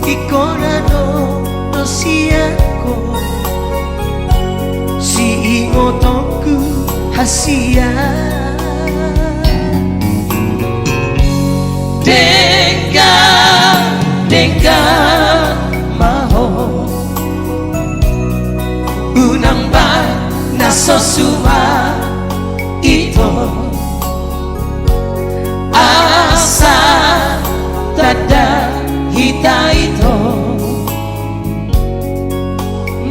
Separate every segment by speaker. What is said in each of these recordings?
Speaker 1: Ikonado no siako si ingotoku hasia Denga maho unang ba nasosuma ito asa tada hita ito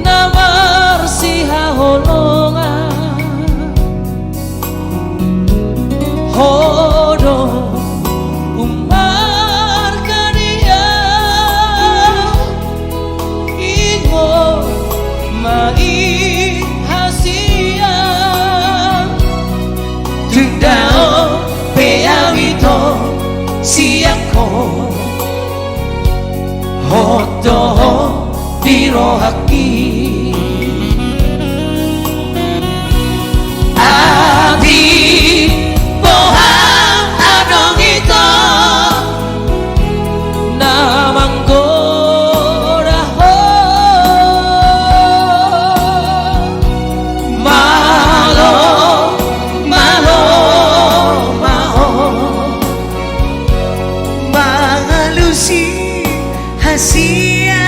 Speaker 1: namarsiha holongan hodo umar kania ingo mai hasia tundao peawito siako hoto biro haki abi bohang adong ito namanggoda ho malo malo maho mangalusi hasia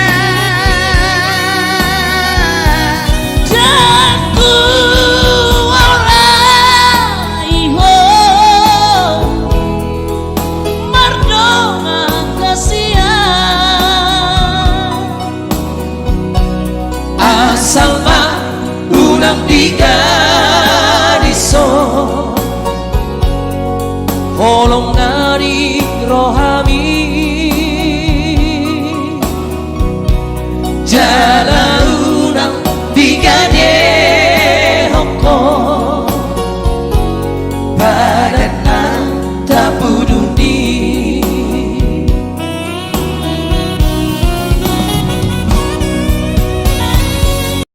Speaker 1: Salma unang tiga diso holong nari roha